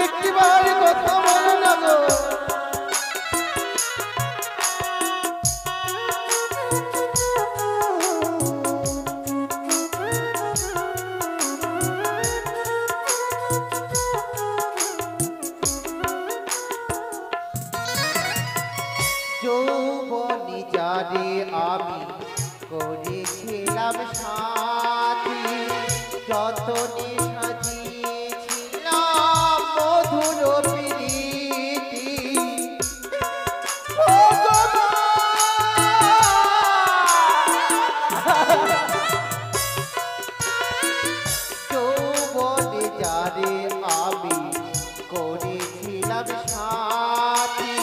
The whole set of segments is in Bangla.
একটিবার কথা বলো না গো। যৌবনে যারে আমি করেছিলাম সাথী, যতনে সাজিয়েছিলাম মধুর প্রীতি, যৌবনে যারে আমি করেছিলাম সাথী,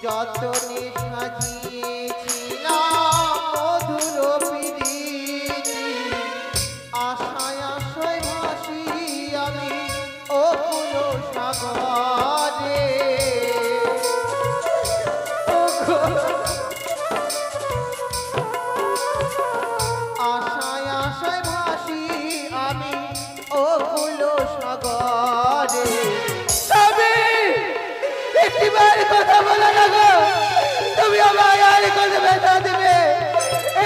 যতনে সাজিয়েছিলাম মধুর প্রীতি, আশায় আশায় ভাসি আমি অকুল সাগরে। আশায় আশায় ভাসি আমি অকুল সাগরে। একটিবার কথা বলো না গো, তুমি আমার আর কথা ব্যথা দেবে।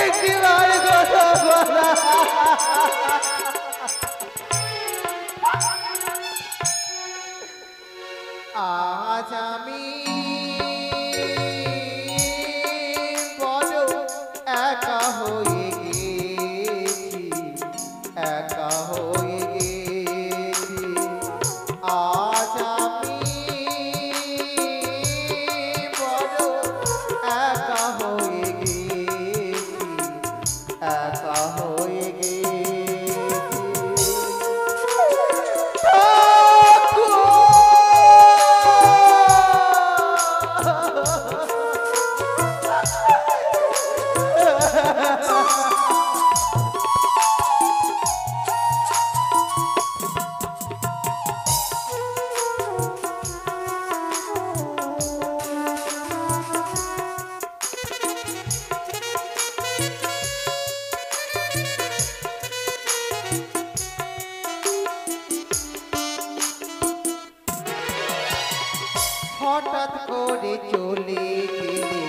একটিবার কথা বলো। আজ আমি বড় একা হয়ে গেছি, একা হয়ে গেছি। আজ আমি বড় একা হয়ে গেছি, একা হয়ে গেছি। হঠাৎ করে চলে গেলে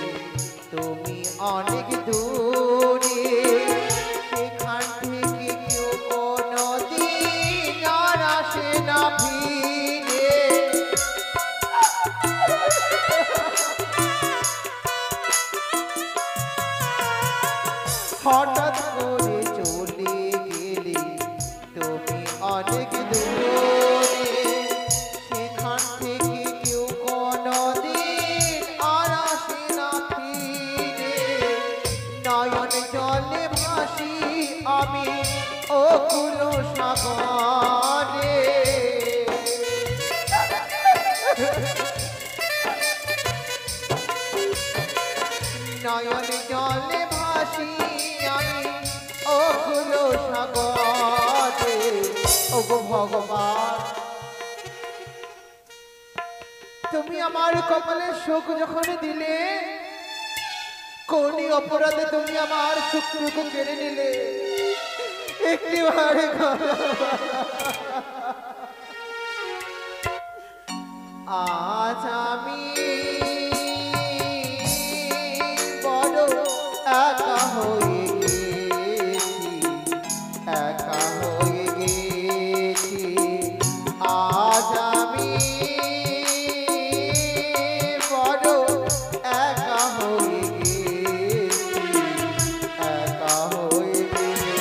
তুমি অনেক দূরে, সেখান থেকে কেউ কোনোদিন আর আসে না ফিরে। হঠাৎ করে চলে গেলে তুমি অনেক দূরে, সেখান থেকে কেউ কোনোদিন আর আসে না ফিরে। নয়ন জলে ভাসি আমি অকুল সাগরে। নয়ন জলে ভাসি আমি অকুল সাগরে। ওগো ভগবান, তুমি আমার কপালে সুখ যখন দিলে, কোন অপরাধে তুমি আমার সুখটুকু কেড়ে নিলে। একটিবার আজ আমি বড় একা হয়ে গেছি, একা হয়ে গেছি। আজ আমি বড় একা হয়ে গেছি, একা হয়ে গেছি।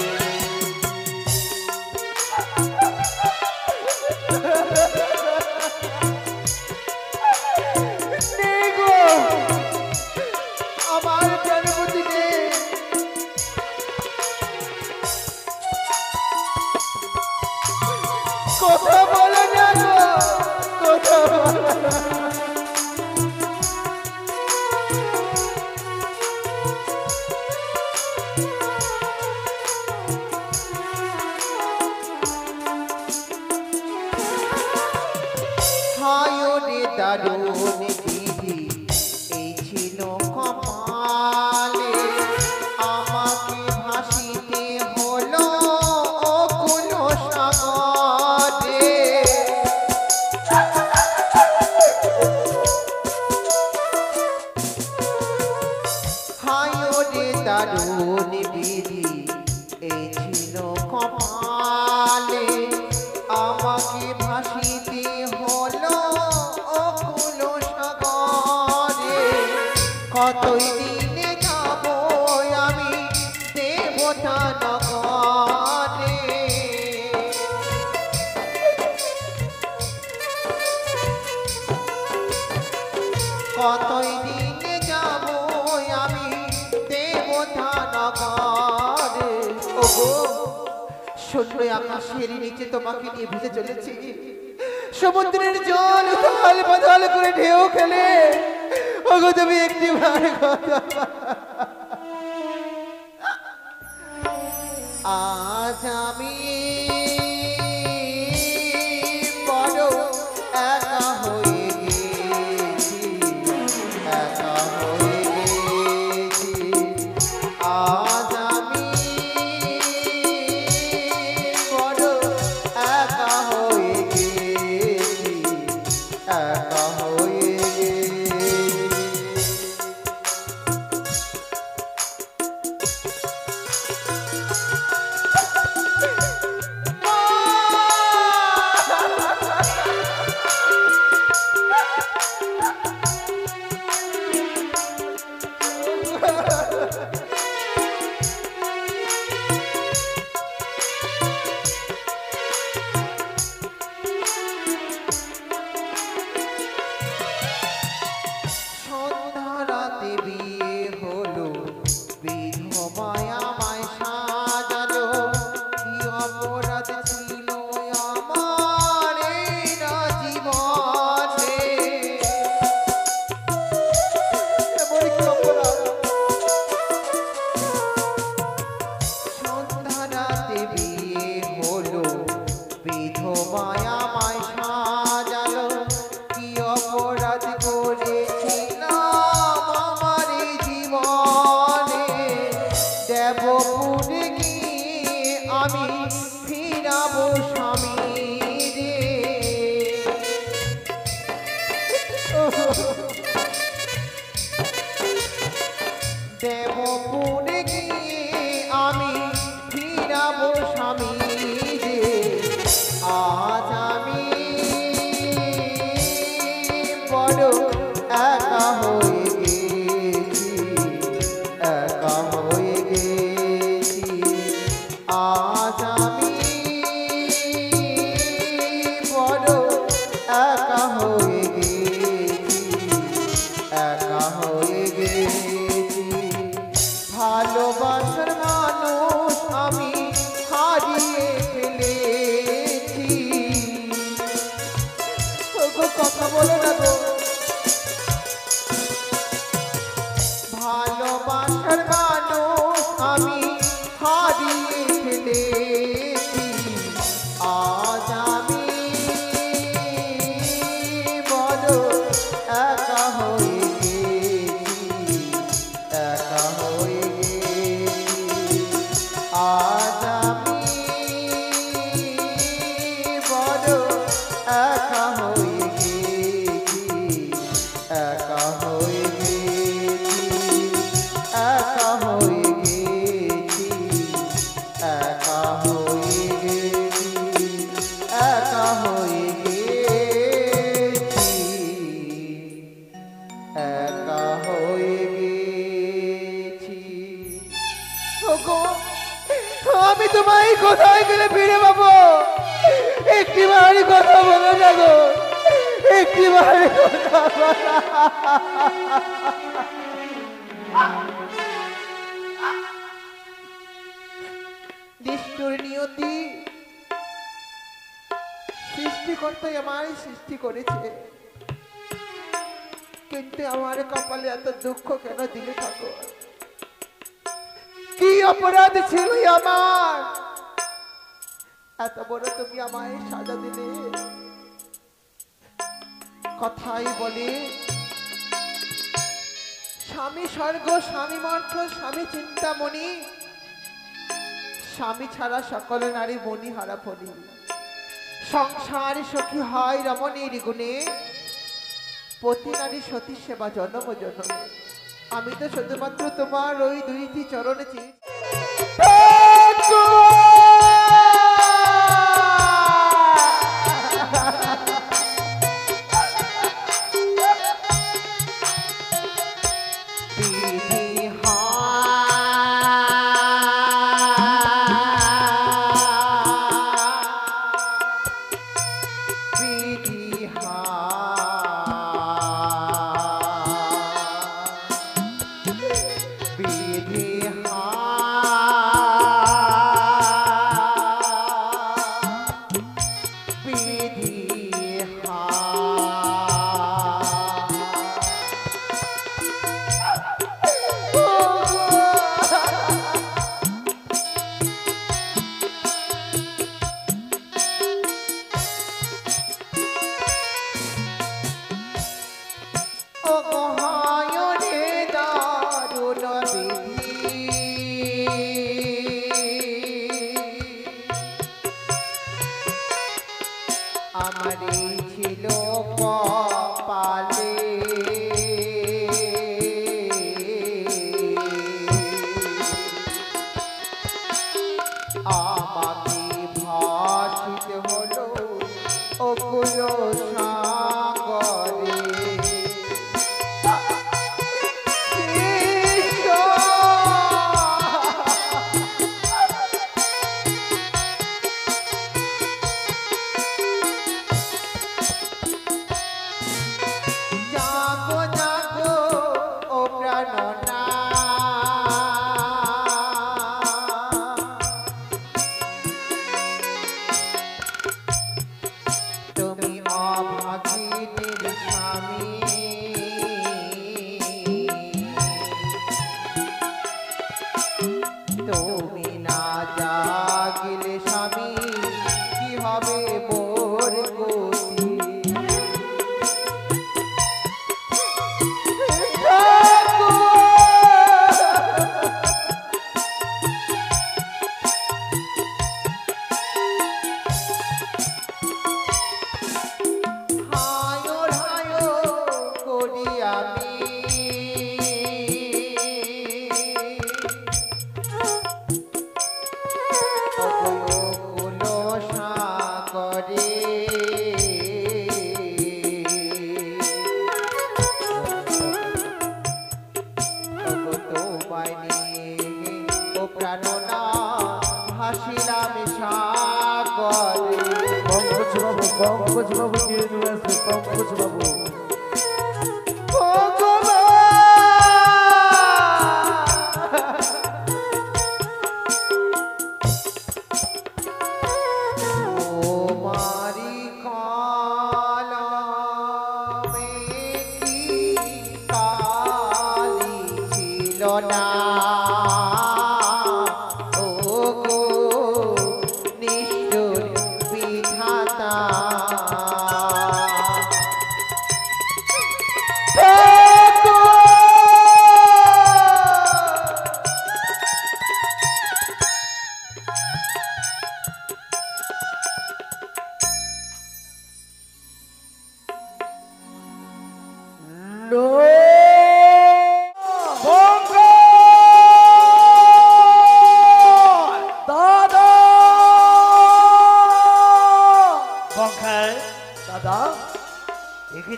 দারুণ বিধি এই ছিল কপালে আমাকে ভাসিতে হলো অকুল সাগরে কতই দিনে যাব আমি দেবতা নগরে কতই দিনে যাব আমি দেবতা নগরে ওগো শূন্য আকাশের নিচে তোমাকে নিয়ে ভেসে চলেছি সমুদ্রের জল উথাল পাতাল করে ঢেউ খেলে ওগো তুমি একটি বার কথা আজ আমি বড় একা হয়ে গেছি একা হয়ে গেছি আজ আমি বড় একা হয়ে গেছি একা হয়ে গেছি সন্ধ্যারাতে বিয়ে হলো বিধবায় আমায় সাজালো কি অপরাধ ছিল আমার এই না জীবনে এমন কি অপরাধ সন্ধ্যারাতে বিয়ে হলো বিধবায় আমায় সাজালো কি অপরাধ করেছিলাম আমার এই জীবনে দেবপুরে গিয়ে আমি ফিরাবো স্বামী রে দেবপুরে গিয়ে আমি ফিরাবো স্বামী রে আজ আমি বড় একা হয়ে গেছি একা হয়ে গেছি আজ আমি বড় একা হয়ে গেছি একা হয়ে গেছি ভালোবাসার মানুষ আমি হারিয়ে ফেলেছি ওগো কথা বলো না গো ভালোবাসার মানুষ আমি হারিয়ে ফেলেছি আজ আমি বড় একা হয়ে গেছি একা হয়ে গেছি আজ আমি বড় একা হয়ে গেছি একা হয়ে গেছি একা হয়ে গেছি একা হয়ে গেছি একা হয়ে গেছি একা হয়ে গেছি ওগো আমি তোমায় কোথায় গেলে ফিরে পাবো একটি বাড়ি কথা বলো না গো একটি বাড়ি কথা বলো নিষ্ঠুর নিয়তি সৃষ্টিকর্তাই আমায় সৃষ্টি করেছে কিন্তু আমার কপালে এত দুঃখ কেন দিলে ঠাকুর কি অপরাধ ছিল আমার এত বড় তুমি আমায় সাজা দিলে কথাই বলে স্বামী স্বর্গ স্বামী মর্থ স্বামী চিন্তামণি স্বামী ছাড়া সকল নারী মনি হারা ফলি সংসার সখী হয় রমণীর গুণে পতি নারী সতী সেবা জনম জনম আমি তো শুধুমাত্র তোমার ওই দুইটি চরণে চেয়ে আমারই ছিল কপালে আমাকে ভাসিতে হলো অকুল সাগরে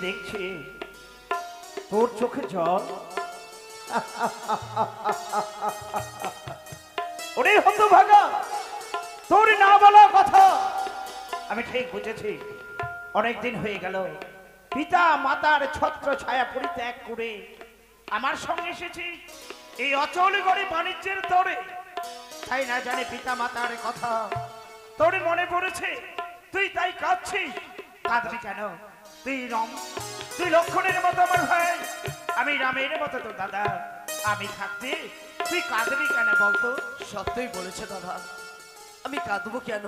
দেখছি তোর চোখে জল ওরে হতভাগা তোর না বলা কথা আমি ঠিক বুঝেছি অনেকদিন হয়ে গেল পিতা মাতার ছত্র ছায়া পরিত্যাগ করে আমার সঙ্গে এসেছি এই অচল গড়ে বাণিজ্যের দরে তাই না জানে পিতা মাতার কথা তোর মনে পড়েছে তুই তাই কাঁদছিস কাঁদবি কেন তুই লক্ষণের মতো আমার ভাই আমি রামের মতো তোর দাদা আমি থাকতে তুই কাঁদবি কেন বলতো সত্যই বলেছে দাদা আমি কাঁদবো কেন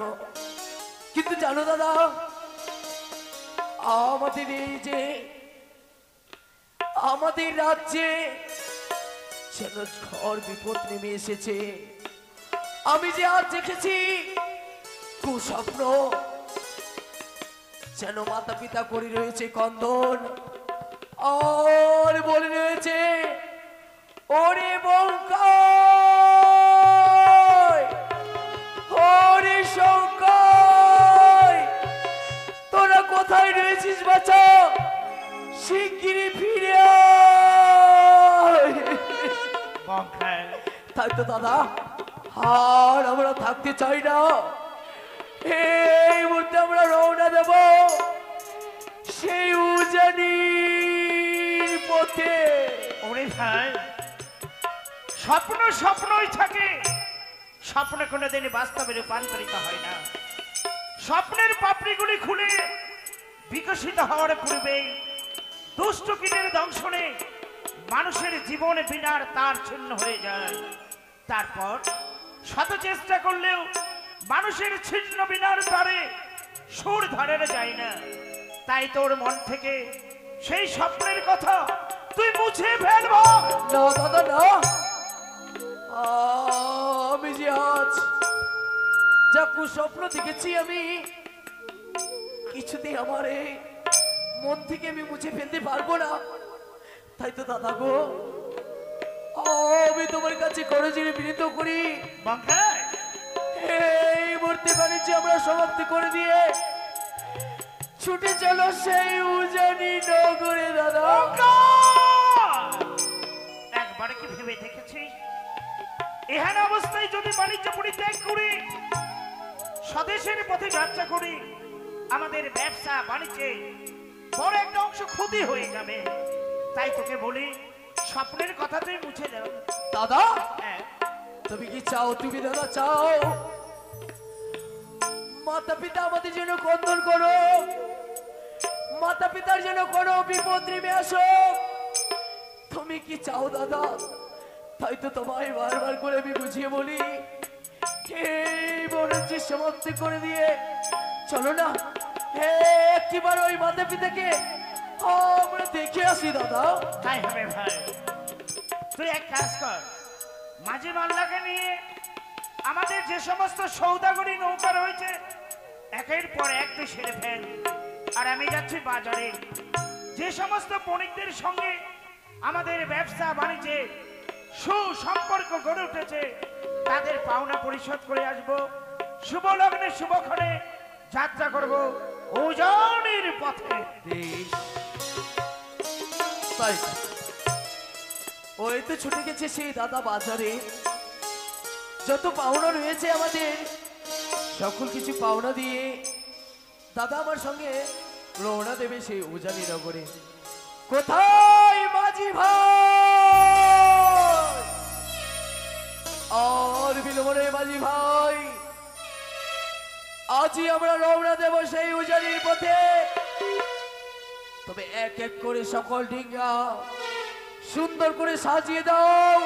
কিন্তু জানো দাদা আমাদের এই যে আমাদের রাজ্যে যেন ঝড় বিপদ নেমে এসেছে আমি যে আজ দেখেছি কুস্বপ্ন যেন মাতা পিতা করে রয়েছে কন্দন আর বলে রয়েছে ওরে বঙ্কাই, ওরে শঙ্কাই, তোরা কোথায় রয়েছিস বাচ্চা? শিগগিরই ফিরে আয়। বঙ্কাই, তাই তো দাদা, আর আমরা থাকতে চাই না। এই মুহূর্তে আমরা রওনা দেব সেই উজানির পথে। ওরে ভাই, স্বপ্ন স্বপ্নই থাকে, স্বপ্ন কোনোদিন বাস্তবে রূপান্তরিত হয় না। স্বপ্নের পাপড়িগুলি খুলে বিকশিত হওয়ার পূর্বে দুষ্ট কীটের দংশনে মানুষের জীবন বিনার তার ছিন্ন হয়ে যায়। তারপর শত চেষ্টা করলেও মানুষের ছিন্ন বিনার তারে সুর ধরে যায় না। তাই তোর মন থেকে সেই স্বপ্নের কথা তুই মুছে ফেলব। না দাদা না, আমি যে আজ যা কুস্বপ্ন দেখেছি আমি কিছুতেই আমার এই মন থেকে আমি মুছে ফেলতে পারবো না। তাই তো দাদা গো, আমি তোমার কাছে করজোড়ে বিনীত করি, বঙ্কাই, এই মূর্তি বাণিজ্য আমরা সমাপ্তি করে দিয়ে ছুটে চলো সেই উজানি নগরে দাদা। একবারে কি ভেবে দেখেছিস এহেন অবস্থায় যদি বাণিজ্য পরিত্যাগ করি, স্বদেশের পথে যাত্রা করি, আমাদের ব্যবসা বাণিজ্যে বড় একটা অংশ ক্ষতি হয়ে যাবে। তাই তোকে বলি, স্বপ্নের কথা তুই মুছে দাও। দাদা হ্যাঁ, তুমি কি চাও? তুমি দাদা চাও মাতা পিতা আমাদের জন্য কন্দন করো, মাতা পিতার জন্য কোনো বিপদ নেমে আসো? তুমি কি চাও দাদা? তাই তো তোমায় বারবার করে আমি বুঝিয়ে বলি, এই বরঞ্চি সমাপ্তি করে দিয়ে চলো না একবার ওই মাতা পিতাকে আমরা দেখে আসি দাদা। তাই হবে ভাই। তুই এক কাজ কর, মাঝি মাল্লাকে নিয়ে আমাদের যে সমস্ত সৌদাগরী নৌকা রয়েছে একের পর এক তুই সেরে ফেল। আর আমি যাচ্ছি বাজারে, যে সমস্ত বণিকদের সঙ্গে আমাদের ব্যবসা বাণিজ্যে সুসম্পর্ক গড়ে উঠেছে তাদের পাওনা পরিশোধ করে আসব। শুভ লগ্নে শুভক্ষণে যাত্রা করব উজানির পথে। বেশ, তাই ওই তো ছুটে গেছে সেই দাদা বাজারে। যত পাওনা রয়েছে আমাদের সকল কিছু পাওনা দিয়ে দাদা আমার সঙ্গে রওনা দেবে সেই উজানি নগরে। কোথায় মাঝি ভাই? আর বিলম্বে মাঝি ভাই, আজই আমরা রওনা দেব সেই উজানির পথে। তবে এক এক করে সকল ডিঙ্গা সুন্দর করে সাজিয়ে দাও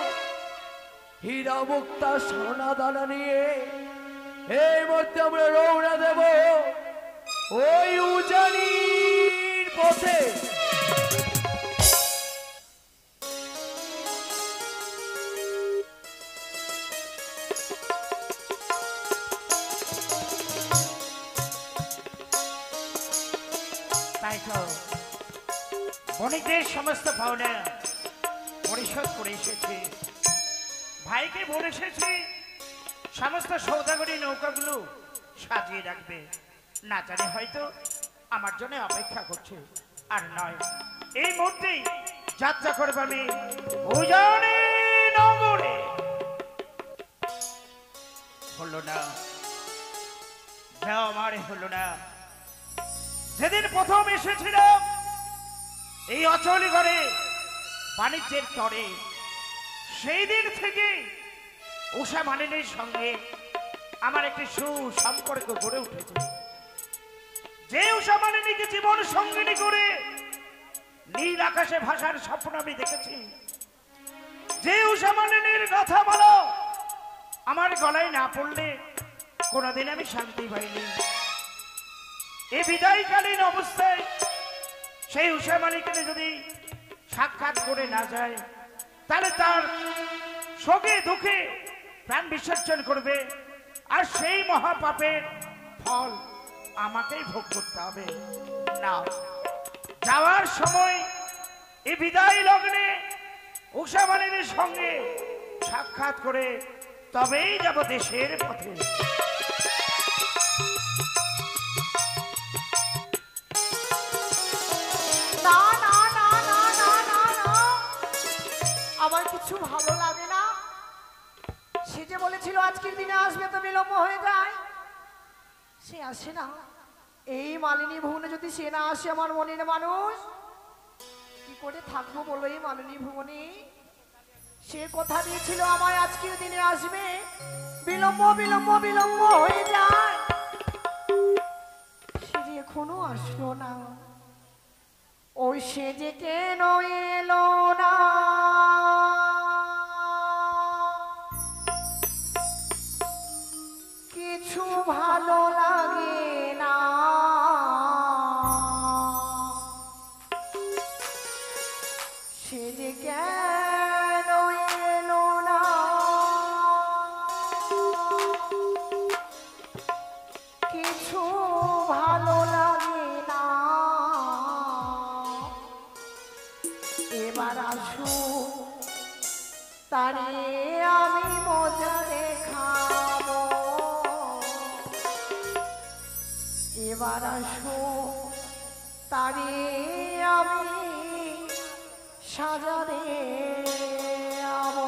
হীরা মুক্তা সোনা দানা নিয়ে। এই মুহূর্তে আমরা রওনা দেব ওই উজানির পথে। তাই তো বণিকদের সমস্ত পাওনা পরিশোধ করে এসেছি, ভাইকে বলে এসেছি সমস্ত সৌদাগরী নৌকাগুলো সাজিয়ে রাখবে। না জানে হয়তো আমার জন্য অপেক্ষা করছে। আর নয়, এই মুহূর্তেই যাত্রা করবো আমি উজানি নগরে। হলো না, আমারে হলো না। যেদিন প্রথম এসেছিলাম এই অচলি ঘরে বাণিজ্যের তরে, সেই দিন থেকে উষা মানিনীর সঙ্গে আমার একটি সুসম্পর্ক গড়ে উঠেছে। যে উষা মানিনীকে জীবন সঙ্গিনী করে নীল আকাশে ভাষার স্বপ্ন আমি দেখেছি, যে উষা মানিনীর কথা বলো আমার গলায় না পড়লে কোনোদিন আমি শান্তি পাইনি। এই বিদায়কালীন অবস্থায় সেই উষা মানিনীকে যদি সাক্ষাৎ করে না যায়, তাহলে তার শোকে দুঃখে প্রাণ বিসর্জন করবে, আর সেই মহাপাপের ফল আমাকেই ভোগ করতে হবে। না, যাওয়ার সময় এই বিদায় লগ্নে উষাবাণীর সঙ্গে সাক্ষাৎ করে তবেই যাব দেশের পথে। না না না না না না না, আমার কিছু ভালো লাগে না। সে যে বলেছিল আজকের দিনে আসবে, তো বিলম্ব হয়ে যায়, সে আসে না। এই মালিনী ভুবনে যদি সে না আসে, আমার মনের মানুষ কি করে থাকবো বলো এই মালিনী ভুবনে? সে কথা দিয়েছিল আমায় আজকের দিনে আসবে, বিলম্ব বিলম্ব বিলম্ব হয়ে যায়, সে যে এখনো আসলো না। ওই সে যে কেন এলো না, কিছু ভালো লাগে না। সে যে কেন এলো না, কিছু ভালো লাগে না। এবার আসো তারে আমি মজা দেখাবো, এবার আসো তারে আমি সাজা দেবো।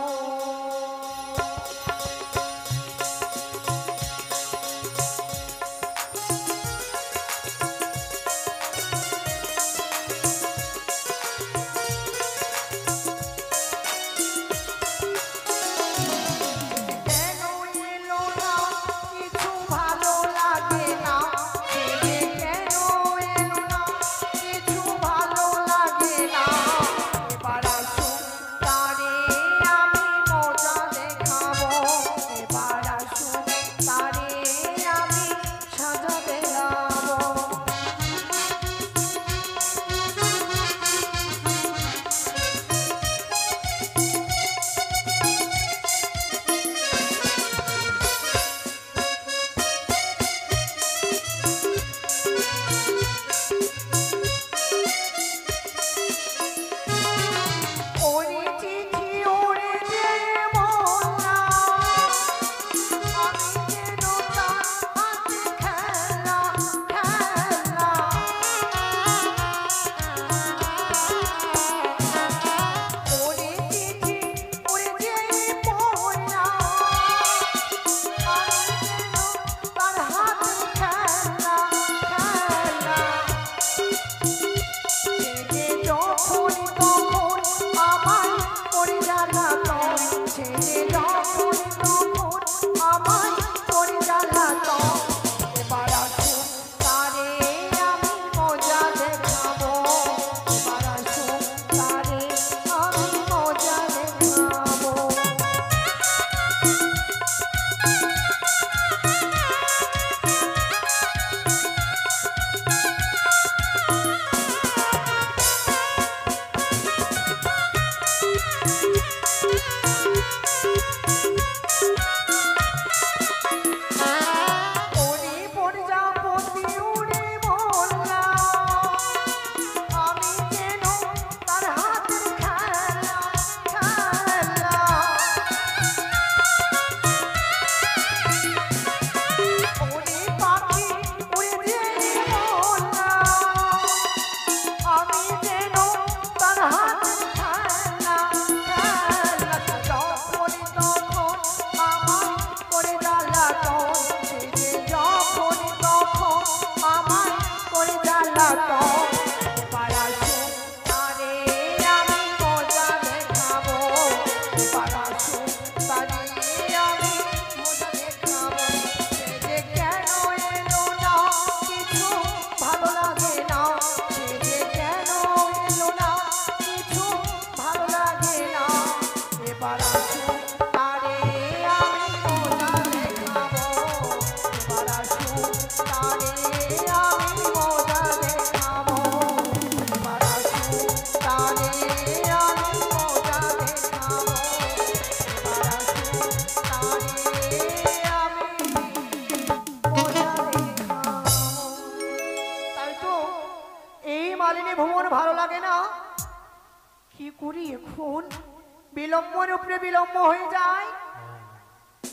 বিলম্বের উপরে বিলম্ব হয়ে যায়।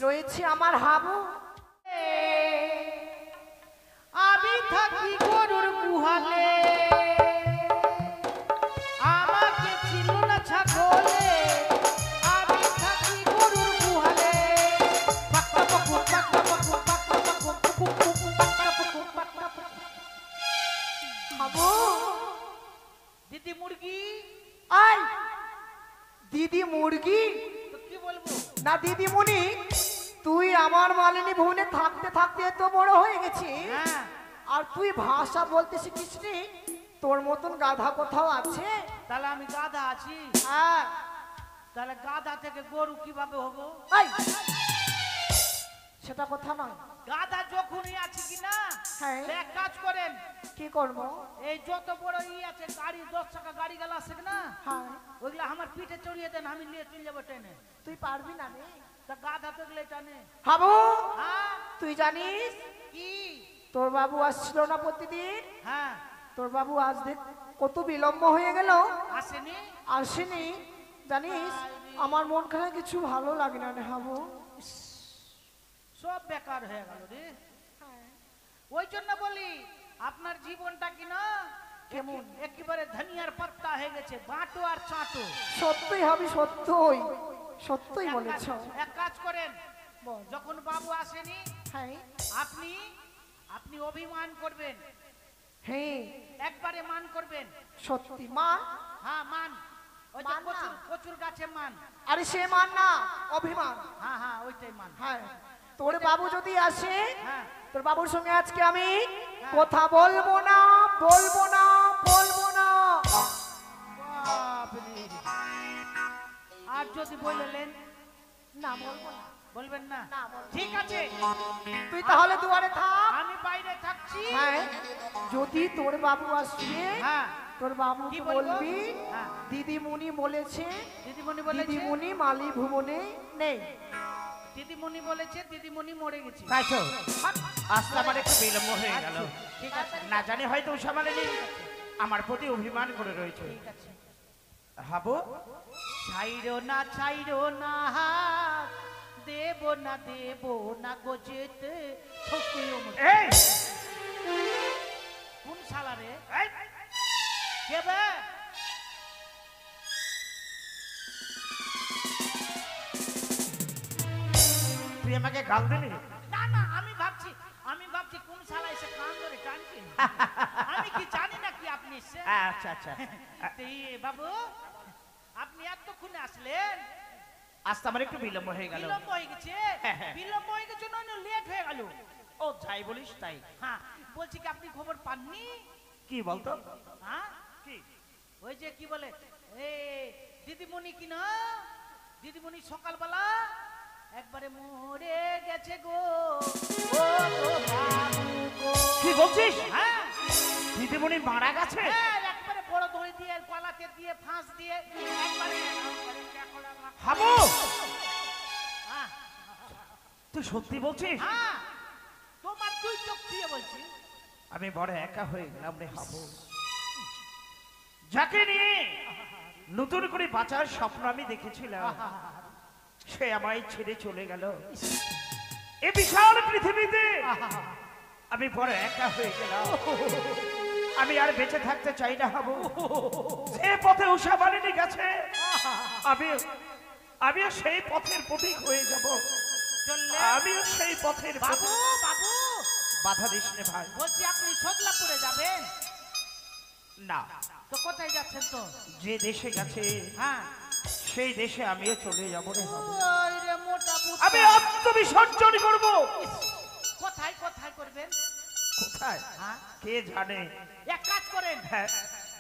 রয়েছে আমার হাবু। আমি থাকি গরুর গুহালে, আমাকে ছিল না ছাগলে। আমি থাকি গরুর গুহালে, পাক্কা পাকুম, পাক্কা পাকুম, পাক্কা পাকুম, পুকুম, পুকুম, পাক্কা পাকুম, পাক্কা পাকুম। হাবু, দিদি মুরগি, আই দিদি মুরগি তো কি বলবো? না দিদিমণি, তুই আমার মালিনী ভুবনে থাকতে থাকতে এত বড় হয়ে গেছিস, হ্যাঁ, আর তুই ভাষা বলতে শিখিস নি? তোর মতন গাধা কোথাও আছে? তাহলে আমি গাধা আছি? হ্যাঁ। তাহলে গাধা থেকে গরু কিভাবে হবো? এই, সেটা কথা নয়। গাধা যখনই আছে কিনা, হ্যাঁ। এক কাজ করেন, কি করবো? এই যত বড় আছে গাড়ি, 10 চাকা গাড়ি গেল আছে না, হ্যাঁ। ওইগুলা আমার পিঠে চড়িয়ে দেন, আমি নিয়ে চলে যাবো ট্রেনে। তুই পারবি না রে? তা গাধা তো এগুলো টানে। হাবু, হ্যাঁ, তুই জানিস কি? তোর বাবু আসছিল না প্রতিদিন? হ্যাঁ, তোর বাবু আজ দেখ কত বিলম্ব হয়ে গেল, আসেনি। আসেনি। জানিস আমার মন খারাপ, কিছু ভালো লাগে না রে হাবু। সব বেকার হয়ে গেল রে। ওই জন্য বলি আপনার জীবনটা কি না কেমন? একেবারে ধনিয়ার পাত্তা হয়ে গেছে, বাটো আর চাটো। সত্যই হবে, সত্যই সত্যই বলেছ। এক কাজ করেন, বল। যখন বাবু আসেনি, হ্যাঁ আপনি আপনি অভিমান করবেন, হ্যাঁ, একবারে মান করবেন। সত্যি মা। হ্যাঁ, মান। ওই যে মান না। কচুর গাছে মান। আরে সে মান না, অভিমান। হ্যাঁ হ্যাঁ, ওইটাই মান। হ্যাঁ, তোর বাবু যদি আসে, হ্যাঁ, তোর বাবুর সঙ্গে আজকে আমি কথা বলবো না, বলবো না, বলবো না। বাপরে। আর যদি বললেন না বলবো না। বলবেন না? না, বলবো। ঠিক আছে, তুই তাহলে দুয়ারে থাক। আমি বাইরে থাকছি। হ্যাঁ, যদি তোর বাবু আসবে, হ্যাঁ, তোর বাবুকে কি বলবো? বলবি হ্যাঁ। দিদিমণি বলেছে, দিদিমণি বলেছে, দিদিমণি মালি ভুবনে নেই। দিদিমণি বলেছে দিদিমণি মরে গেছে। তাই তো আসতে আমার একটু বিলম্ব হয়ে গেল। ঠিক আছে, না জানি হয়তো উষা মালিনী আমার প্রতি অভিমান করে রয়েছে। ঠিক আছে। হাবু, ছাইরো না, ছাইরো না হাত, দেব না, দেব না গো যেতে, ঠকিও মতো। এই কোন শালা রে? এই, কে বে? তুই আমাকে গাল দিলি? না না, আমি ভাবছি কোন শালা এসে কান ধরে টানছে। আমি কি জানি না কি আপনি এসে। আচ্ছা আচ্ছা, বাবু, আপনি এতক্ষণে আসলেন? আসতে আমার একটু বিলম্ব হয়ে গেল। বিলম্ব হয়ে গেছে? হ্যাঁ। বিলম্ব হয়ে গেছে নয়, লেট হয়ে গেল। ও যাই বলিস তাই। হ্যাঁ, বলছি কি আপনি খবর পাননি? কি বলতো? হ্যাঁ, কি? ওই যে কি বলে, এই দিদিমণি কি না, দিদিমণি সকালবেলা একবারে মরে গেছে গো, ও গো বাবু গো। কি বলছিস? হ্যাঁ, দিদিমণি মারা গেছে? হ্যাঁ, একবারে বড় দড়ি দিয়ে, গলাতে দিয়ে, ফাঁস দিয়ে, একবারে হাবু, হ্যাঁ তুই সত্যি বলছিস? হ্যাঁ, তোমার দুই চোখ দিয়ে বলছি। আমি বড় একা হয়ে গেলাম রে হাবু। যাকে নিয়ে নতুন করে বাঁচার স্বপ্ন আমি দেখেছিলাম, সে আমায় ছেড়ে চলে গেল। এ বিশাল পৃথিবীতে আমি বড় একা হয়ে গেলাম। আমি আর বেঁচে থাকতে চাই না হাবু। যে পথে উষা মালিনী গেছে, আমিও সেই পথের পথিক হয়ে যাব। চললে আমিও সেই পথের বাবু, পথিক। বাবু বাধা দিস নে ভাই। বলছি আপনি সদলাপুরে যাবেন? না, তো কোথায় যাচ্ছেন তো? যে দেশে গেছে হ্যাঁ, সেই দেশে আমিও চলে যাবো রে হাবু। ওই রে মোটা বুদ্ধা। আমি আত্মবিসর্জন করব। কোথায় কোথায় করবেন? কোথায় হ্যাঁ, কে জানে। এক কাজ করেন, হ্যাঁ,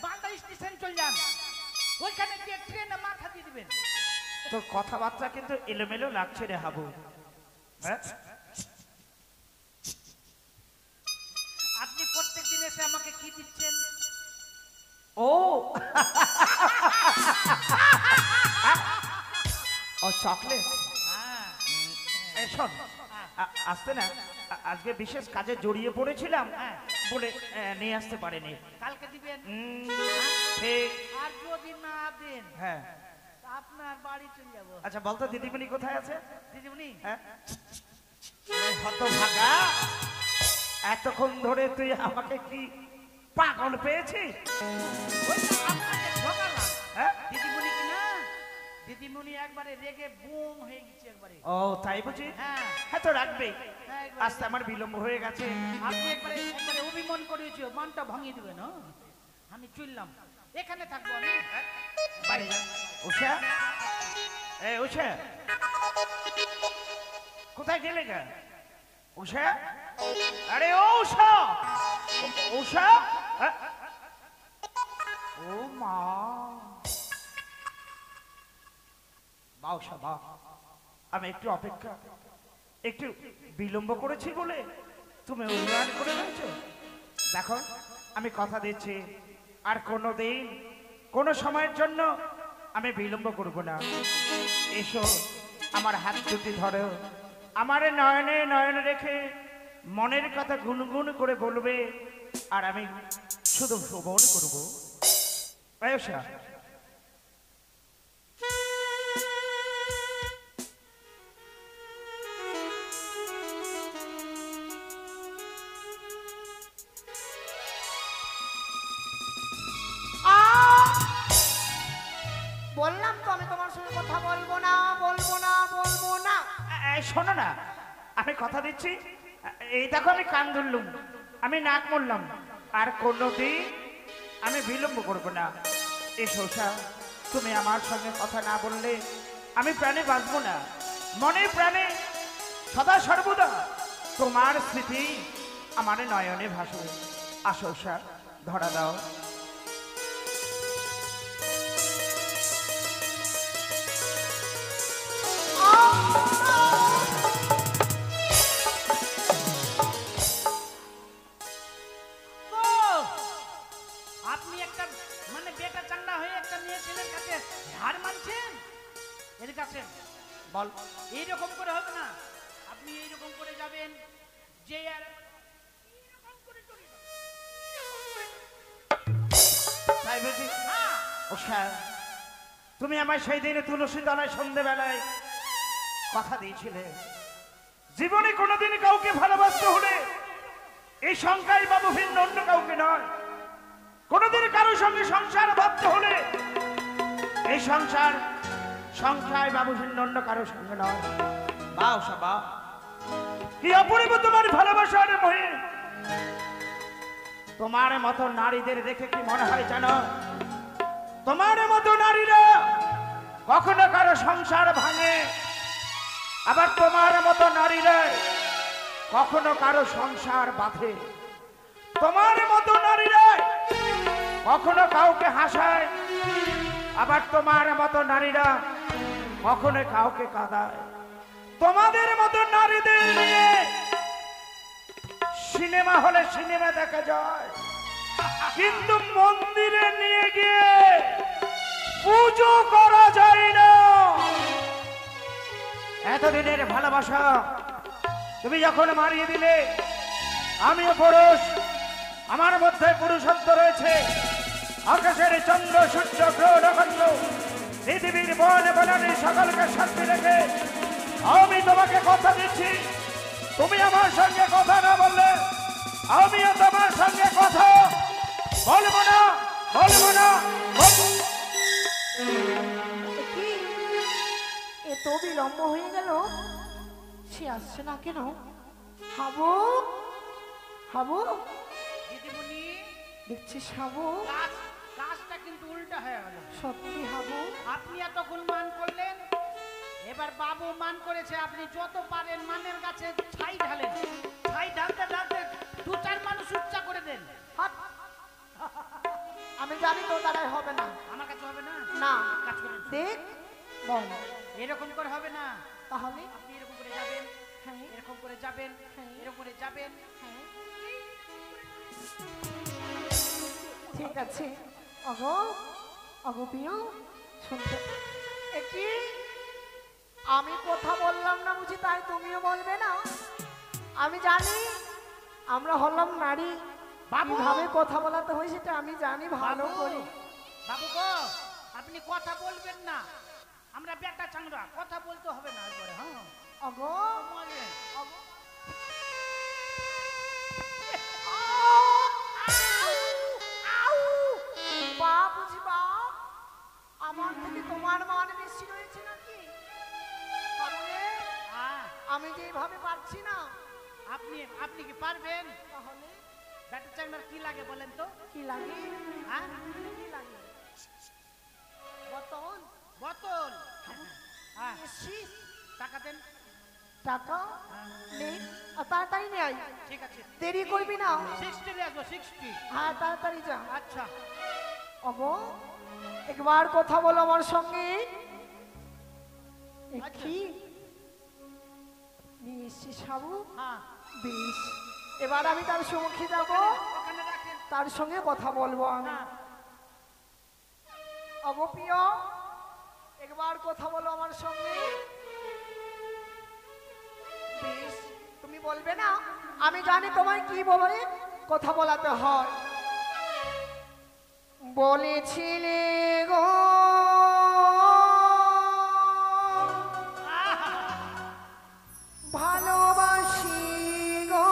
বান্দা স্টেশন চলে যান, ওইখানে গিয়ে ট্রেনে মাথা দিয়ে দিবেন। তোর কথাবার্তা কিন্তু এলোমেলো লাগছে রে হাবু। হ্যাঁ, আপনি প্রত্যেকদিন এসে আমাকে কি দিচ্ছেন? ও ও চকলেট। হ্যাঁ, এই শোন, আসতে না, আজকে বিশেষ কাজে জড়িয়ে পড়েছিলাম, হ্যাঁ। বলে নিয়ে আসতে পারিনি। কালকে দিবেন। ঠিক। আর যদি না দেন, হ্যাঁ, আপনার বাড়ি চলে যাবো। আচ্ছা বলতো দিদিমণি কোথায় আছে? দিদিমণি হ্যাঁ হতভাগা, এতক্ষণ ধরে তুই আমাকে কি পাগল পেয়েছিস? ওই তো আপনাকে ঠকালাম। হ্যাঁ দিদিমণি কি না, দিদিমণি একবারে রেগে বুম হয়ে গেছে একবারে। ও তাই বুঝি? হ্যাঁ হ্যাঁ তো রাখবেই, হ্যাঁ, একবারে- আজকে আমার বিলম্ব হয়ে গেছে। আপনি একবারে একবারে অভিমান করেছো, মনটা ভাঙিয়ে দিবেন। আমি চললাম, এখানে থাকবো আমি। বাড়ি যা। উষা, এ উষা, কোথায় গেলে গা? উষা, আরে ও উষা, উষা, ও মা, বা উষা বা, আমি একটু অপেক্ষা, একটু বিলম্ব করেছি বলে তুমি অভিমান করে রয়েছো। দেখো আমি কথা দিচ্ছি, আর কোনো দিন কোনো সময়ের জন্য আমি বিলম্ব করব না। এসো আমার হাত দুটি ধরো, আমার নয়নে নয়ন রেখে মনের কথা গুনগুন করে বলবে, আর আমি শুধু শ্রবণ করবো। আয়ুষা, বললাম তো আমি তোমার সঙ্গে কথা বলবো না, বলবো না, বলবো না। শোনো না, আমি কথা দিচ্ছি, এই দেখো আমি কান ধরলুম, আমি নাক মরলাম, আর কোনোদিন আমি বিলম্ব করব না। এসো উষা, তুমি আমার সঙ্গে কথা না বললে আমি প্রাণে বাঁচবো না। মনে প্রাণে সদা সর্বদা তোমার স্মৃতি আমার নয়নে ভাসবে। আসো উষা, ধরা দাও। ও, আপনি একটা মানে বেটা চাঙ্গা হয়ে একটা মেয়ে ছেলের কাছে হার মানছেন? এর কাছে বল। এইরকম করে হবে না, আপনি এইরকম করে যাবেন যে আর এইরকম করে চলে যাবেন। তাই বুঝি? হ্যাঁ, উষা, তুমি আমার সেই দিনে তুলসী তলায় সন্ধ্যেবেলায় কথা দিয়েছিলে, জীবনে কোনোদিন কাউকে ভালোবাসতে হলে এই সংখ্যায় বাবু ভিন্ন অন্য কাউকে নয়। কোনোদিন কারোর সঙ্গে সংসার বাঁধতে হলে এই সংখ্যায় বাবু ভিন্ন অন্য কারোর সঙ্গে নয়। বা উষা বা, কি অপূর্ব তোমার ভালোবাসার মোহে। তোমার মতো নারীদের দেখে কি মনে হয় জানো? তোমার মতো নারীরা কখনো কারো সংসার ভাঙে, আবার তোমার মতো নারীরা কখনো কারো সংসার বাঁধে। তোমার মতো নারীরা কখনো কাউকে হাসায়, আবার তোমার মতো নারীরা কখনো কাউকে কাঁদায়। তোমাদের মতো নারীদের নিয়ে সিনেমা হলে সিনেমা দেখা যায়, কিন্তু মন্দিরে নিয়ে গিয়ে পুজো করা যায় না। এতদিনের ভালোবাসা তুমি যখন মারিয়ে দিলে, আমিও পুরুষ, আমার মধ্যে পুরুষত্ব রয়েছে। আকাশের চন্দ্র সূর্য গ্রহ নক্ষত্র পৃথিবীর বন বনানী সকলকে সাক্ষী রেখে আমি তোমাকে কথা দিচ্ছি, তুমি আমার সঙ্গে কথা না বললে আমিও তোমার সঙ্গে কথা বলবো না, বলবো না, বলবো। এ কি, এ তো বিলম্ব হয়ে গেল, সে আসছে না কেন? হাবু, হাবু, দিদিমণি, দেখছিস হাবু? কাজটা কিন্তু উল্টা হয়ে গেল। সত্যি হাবু? আপনি এতক্ষণ মান করলেন, এবার বাবু মান করেছে। আপনি যত পারেন মানের কাছে ছাই ঢালেন, ছাই ঢালতে ঢালতে দু চার মানুষ উচ্চা করে দেন। হাট। আমি জানি তো দ্বারাই হবে না। আমার কাছে হবে না, না, কাজ করেন। দেখ বল, এরকম করে হবে না। তাহলে আপনি এরকম করে যাবেন, হ্যাঁ, এরকম করে যাবেন, হ্যাঁ। এরকম করে যাবেন। হ্যাঁ, ঠিক আছে। অগো, অগো প্রিয়, শুনতে এ কি, আমি কথা বললাম না বুঝি তাই তুমিও বলবে না? আমি জানি আমরা হলাম নারী, বাবু! কিভাবে কথা বলাতে হয় সেটা আমি জানি ভালো বাবু, করে। বাবু গো, আপনি কথা বলবেন না, আমরা বেটা চাংড়া, কথা বলতে হবে না একবারে। হ্যাঁ অগো বলে। অগো বাবুজি বাপ, আমার থেকে তোমার মান বেশি রয়েছে নাকি? তাহলে হ্যাঁ, আমি যে এইভাবে পারছি না, আপনি আপনি কি পারবেন? তাহলে বেটা চাংড়ার কি লাগে বলেন তো? কি লাগে? হ্যাঁ, কি লাগে? বোতল বোতল। হ্যাঁ, বেশি টাকা দেন। টাকা নেই, তাড়াতাড়ি নেই, ঠিক আছে, দেরি করবি না। 60 নিয়ে আসবো, 60। হ্যাঁ তাড়াতাড়ি যা। আচ্ছা, অগো একবার কথা বলো আমার সঙ্গে। কি নিয়ে এসছিস সাবু? হ্যাঁ, বেশ, এবার আমি তার সম্মুখে যাব, ওখানে রাখেন। তার সঙ্গে কথা বলবো আমি। হ্যাঁ, অগো প্রিয়, একবার কথা বলো আমার সঙ্গে। বেশ, তুমি বলবে না? আমি জানি তোমায় কি বলে কথা বলাতে হয়। বলেছিলে গো ভালোবাসি গো,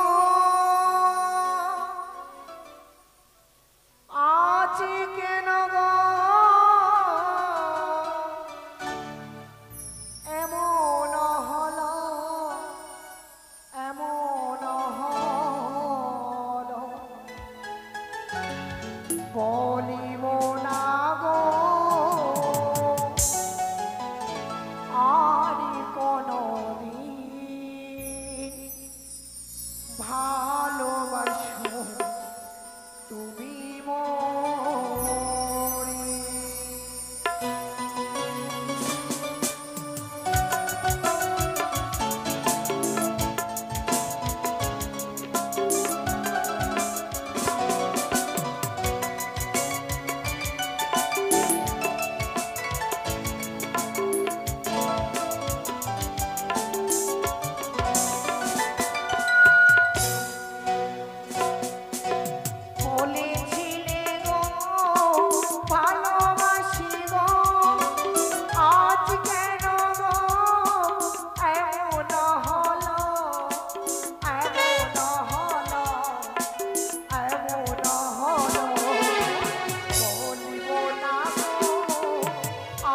আজ কেন গো এমন হলো, এমন হলো, বলিব না গো আর কোনদিন, ভালোবাসো তুমি মোরে। বলেছিলে গো ভালোবাসি গো, আজ কেন গো এমন হলো, এমন হলো, এমন হলো, বলিব না গো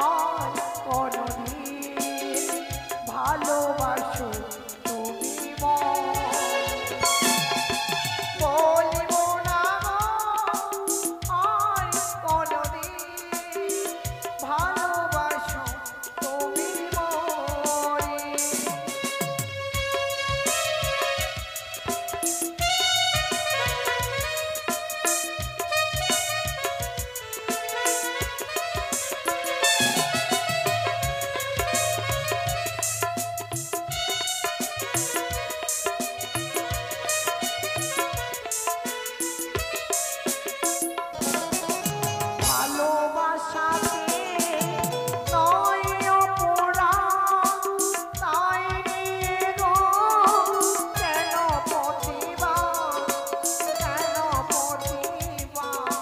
আর কোনদিন, ভালোবাসো তুমি বলিব না গো আর কোনদিন, ভালোবাসো তুমি মোরে। ভালোবাসাতে নয় অপরাধ, তাই নিয়ে গো কেন প্রতিবাদ, কেন প্রতিবাদ।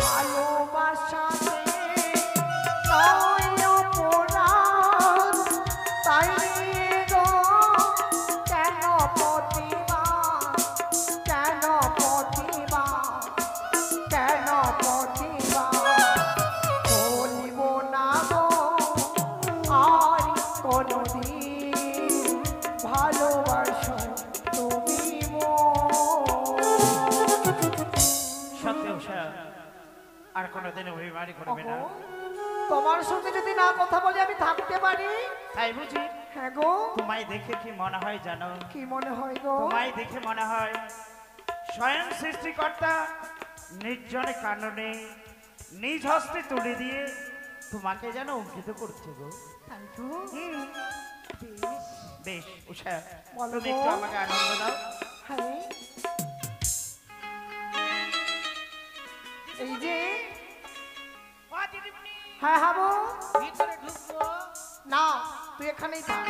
ভালোবাসাতে নয় অপরাধ, তাই নিয়ে গো কেন প্রতিবাদ, কেন প্রতিবাদ, কেন প্রতিবাদ। বলিব না গো আর কোনদিন, ভালোবাসো তুমি সত্যি উষা, আর কোনোদিন অভিমানী করবে না। তোমার সঙ্গে যদি না কথা বলে আমি থাকতে পারি? তাই বুঝি? হ্যাঁ গো। তোমায় দেখে কি মনে হয় জানো? কি মনে হয় গো? তোমায় দেখে মনে হয় স্বয়ং সৃষ্টিকর্তা নির্জন কাননে নিজ হস্তে তুলে দিয়ে তোমাকে যেন অঙ্কিত করছে গো। তাই তো? হুম, বেশ। বেশ উষা, বলো তুমি গো। একটু আমাকে আনন্দ দাও। হ্যাঁ, এই যে ও দিদিমণি, হ্যাঁ হাবু ভিতরে ঢুকবো? না তুই এখানেই থাক